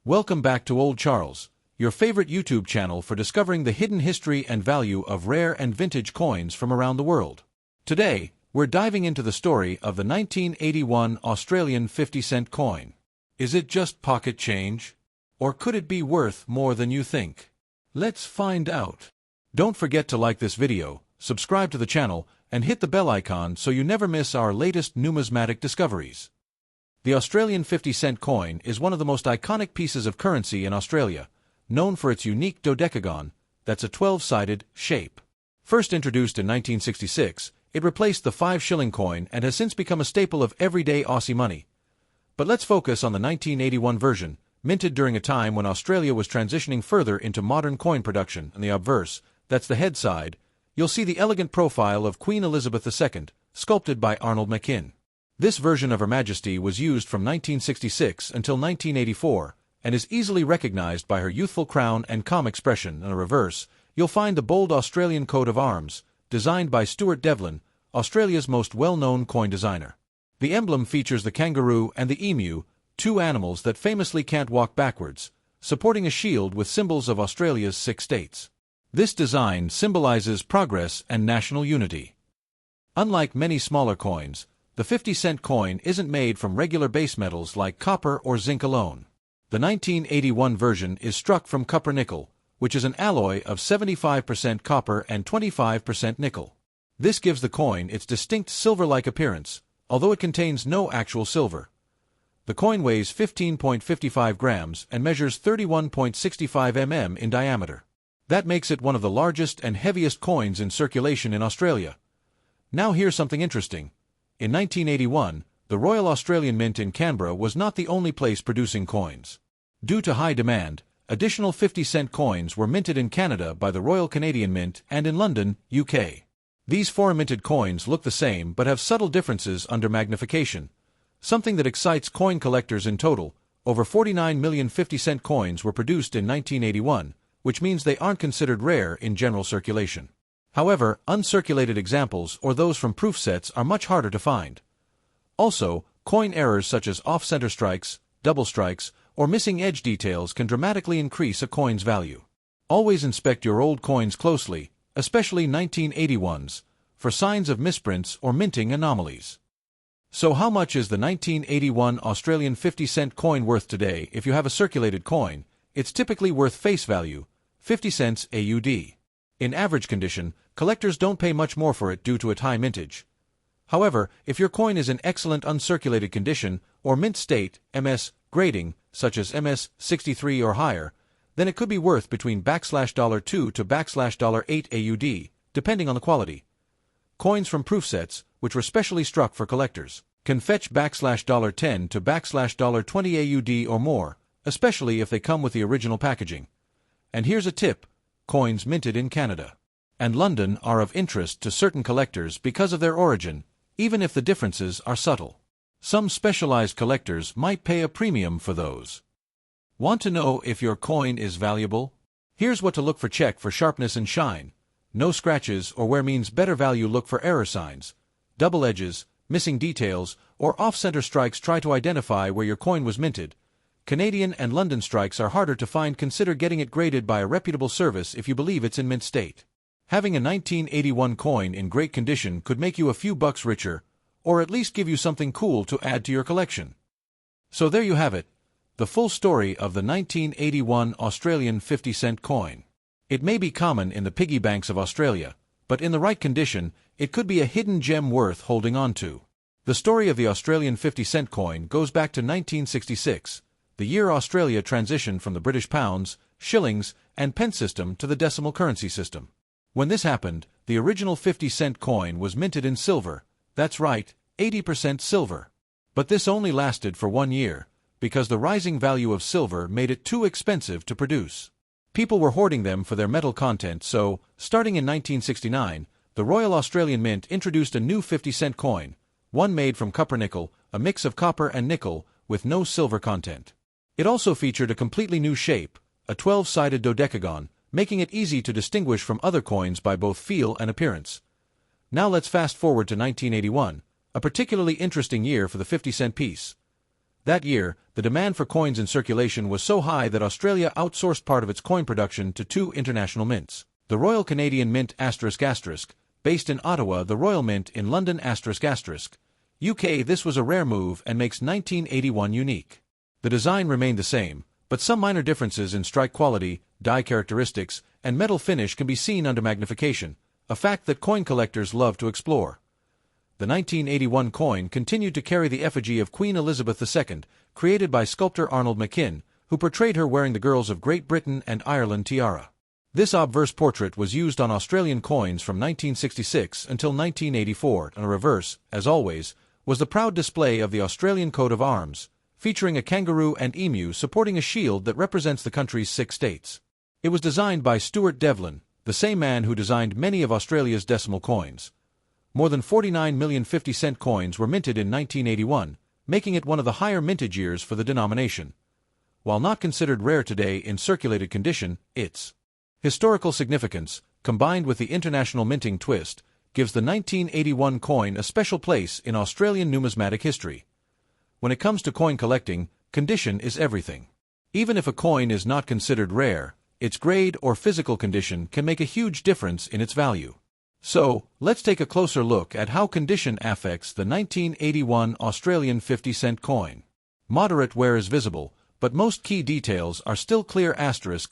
Welcome back to Old Charles, your favorite YouTube channel for discovering the hidden history and value of rare and vintage coins from around the world. Today, we're diving into the story of the 1981 Australian 50-cent coin. Is it just pocket change? Or could it be worth more than you think? Let's find out. Don't forget to like this video, subscribe to the channel, and hit the bell icon so you never miss our latest numismatic discoveries. The Australian 50-cent coin is one of the most iconic pieces of currency in Australia, known for its unique dodecagon, that's a 12-sided shape. First introduced in 1966, it replaced the 5-shilling coin and has since become a staple of everyday Aussie money. But let's focus on the 1981 version, minted during a time when Australia was transitioning further into modern coin production. In the obverse, that's the head side, you'll see the elegant profile of Queen Elizabeth II, sculpted by Arnold Machin. This version of Her Majesty was used from 1966 until 1984, and is easily recognized by her youthful crown and calm expression. In the reverse, you'll find the bold Australian coat of arms, designed by Stuart Devlin, Australia's most well-known coin designer. The emblem features the kangaroo and the emu, two animals that famously can't walk backwards, supporting a shield with symbols of Australia's 6 states. This design symbolizes progress and national unity. Unlike many smaller coins, the 50-cent coin isn't made from regular base metals like copper or zinc alone. The 1981 version is struck from copper-nickel, which is an alloy of 75% copper and 25% nickel. This gives the coin its distinct silver-like appearance, although it contains no actual silver. The coin weighs 15.55 grams and measures 31.65 mm in diameter. That makes it one of the largest and heaviest coins in circulation in Australia. Now here's something interesting. In 1981, the Royal Australian Mint in Canberra was not the only place producing coins. Due to high demand, additional 50-cent coins were minted in Canada by the Royal Canadian Mint and in London, UK. These foreign-minted coins look the same but have subtle differences under magnification, something that excites coin collectors. In total, over 49 million 50-cent coins were produced in 1981, which means they aren't considered rare in general circulation. However, uncirculated examples or those from proof sets are much harder to find. Also, coin errors such as off-center strikes, double strikes, or missing edge details can dramatically increase a coin's value. Always inspect your old coins closely, especially 1981s, for signs of misprints or minting anomalies. So how much is the 1981 Australian 50-cent coin worth today? If you have a circulated coin, it's typically worth face value, 50 cents AUD. In average condition, collectors don't pay much more for it due to its high mintage. However, if your coin is in excellent uncirculated condition or mint state, MS, grading, such as MS 63 or higher, then it could be worth between $2 to $8 AUD, depending on the quality. Coins from proof sets, which were specially struck for collectors, can fetch $10 to $20 AUD or more, especially if they come with the original packaging. And here's a tip: coins minted in Canada and London are of interest to certain collectors because of their origin, even if the differences are subtle. Some specialized collectors might pay a premium for those. Want to know if your coin is valuable? Here's what to look for: check for sharpness and shine, no scratches or wear means better value. Look for error signs, double edges, missing details, or off-center strikes. Try to identify where your coin was minted. Canadian and London strikes are harder to find. Consider getting it graded by a reputable service if you believe it's in mint state. Having a 1981 coin in great condition could make you a few bucks richer, or at least give you something cool to add to your collection. So there you have it, the full story of the 1981 Australian 50-cent coin. It may be common in the piggy banks of Australia, but in the right condition, it could be a hidden gem worth holding on to. The story of the Australian 50-cent coin goes back to 1966. The year Australia transitioned from the British pounds, shillings, and pence system to the decimal currency system. When this happened, the original 50-cent coin was minted in silver. That's right, 80% silver. But this only lasted for 1 year, because the rising value of silver made it too expensive to produce. People were hoarding them for their metal content, so, starting in 1969, the Royal Australian Mint introduced a new 50-cent coin, one made from copper-nickel, a mix of copper and nickel, with no silver content. It also featured a completely new shape, a 12-sided dodecagon, making it easy to distinguish from other coins by both feel and appearance. Now let's fast forward to 1981, a particularly interesting year for the 50-cent piece. That year, the demand for coins in circulation was so high that Australia outsourced part of its coin production to two international mints. The Royal Canadian Mint ***, based in Ottawa, the Royal Mint in London ***, UK. This was a rare move and makes 1981 unique. The design remained the same, but some minor differences in strike quality, die characteristics, and metal finish can be seen under magnification, a fact that coin collectors love to explore. The 1981 coin continued to carry the effigy of Queen Elizabeth II, created by sculptor Arnold McKim, who portrayed her wearing the girls of Great Britain and Ireland tiara. This obverse portrait was used on Australian coins from 1966 until 1984, and a reverse, as always, was the proud display of the Australian coat of arms, featuring a kangaroo and emu supporting a shield that represents the country's 6 states. It was designed by Stuart Devlin, the same man who designed many of Australia's decimal coins. More than 49 million 50-cent coins were minted in 1981, making it one of the higher mintage years for the denomination. While not considered rare today in circulated condition, its historical significance, combined with the international minting twist, gives the 1981 coin a special place in Australian numismatic history. When it comes to coin collecting, condition is everything. Even if a coin is not considered rare, its grade or physical condition can make a huge difference in its value. So, let's take a closer look at how condition affects the 1981 Australian 50-cent coin. Moderate wear is visible, but most key details are still clear.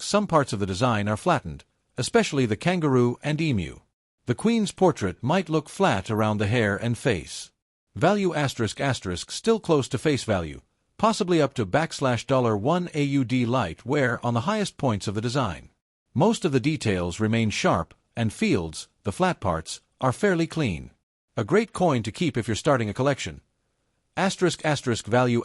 Some parts of the design are flattened, especially the kangaroo and emu. The Queen's portrait might look flat around the hair and face. Value *** still close to face value, possibly up to $1 AUD light wear on the highest points of the design. Most of the details remain sharp, and fields, the flat parts, are fairly clean. A great coin to keep if you're starting a collection. Value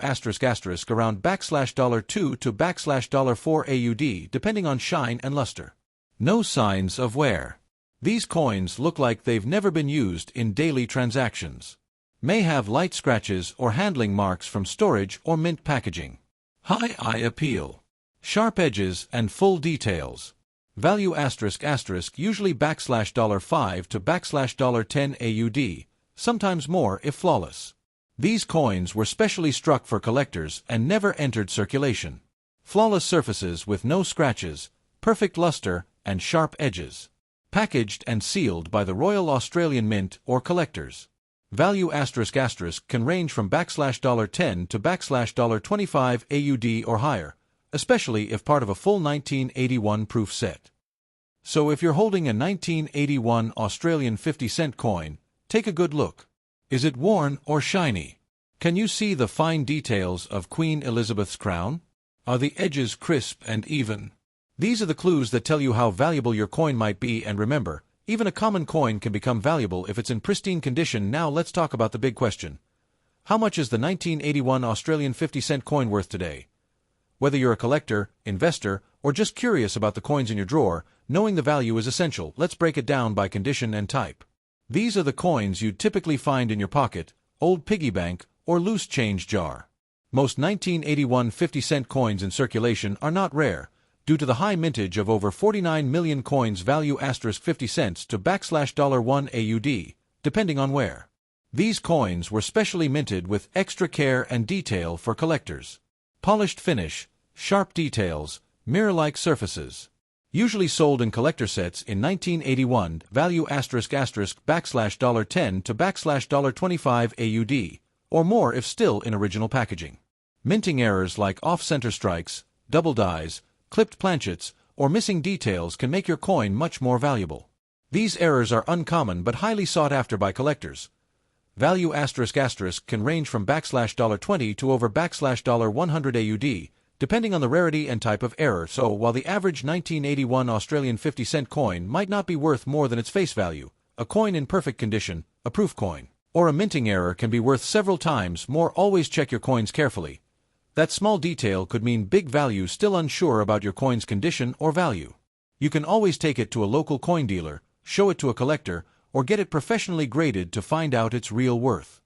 around $2 to $4 AUD depending on shine and luster. No signs of wear. These coins look like they've never been used in daily transactions. May have light scratches or handling marks from storage or mint packaging. High eye appeal. Sharp edges and full details. Value usually $5 to $10 AUD, sometimes more if flawless. These coins were specially struck for collectors and never entered circulation. Flawless surfaces with no scratches, perfect luster, and sharp edges. Packaged and sealed by the Royal Australian Mint or collectors. Value ** can range from $10 to $25 AUD or higher, especially if part of a full 1981 proof set. So if you're holding a 1981 Australian 50-cent coin, take a good look. Is it worn or shiny? Can you see the fine details of Queen Elizabeth's crown? Are the edges crisp and even? These are the clues that tell you how valuable your coin might be, and remember, even a common coin can become valuable if it's in pristine condition. Now let's talk about the big question. How much is the 1981 Australian 50-cent coin worth today? Whether you're a collector, investor, or just curious about the coins in your drawer, knowing the value is essential. Let's break it down by condition and type. These are the coins you'd typically find in your pocket, old piggy bank, or loose change jar. Most 1981 50-cent coins in circulation are not rare, due to the high mintage of over 49 million coins. Value *50 cents to $1 AUD, depending on where. These coins were specially minted with extra care and detail for collectors. Polished finish, sharp details, mirror-like surfaces. Usually sold in collector sets in 1981, value ***, $10 to $25 AUD, or more if still in original packaging. Minting errors like off-center strikes, double dies, clipped planchets, or missing details can make your coin much more valuable. These errors are uncommon but highly sought after by collectors. Value *** can range from $20 to over $100 AUD, depending on the rarity and type of error. So, while the average 1981 Australian 50-cent coin might not be worth more than its face value, a coin in perfect condition, a proof coin, or a minting error can be worth several times more. Always check your coins carefully. That small detail could mean big value. Still unsure about your coin's condition or value? You can always take it to a local coin dealer, show it to a collector, or get it professionally graded to find out its real worth.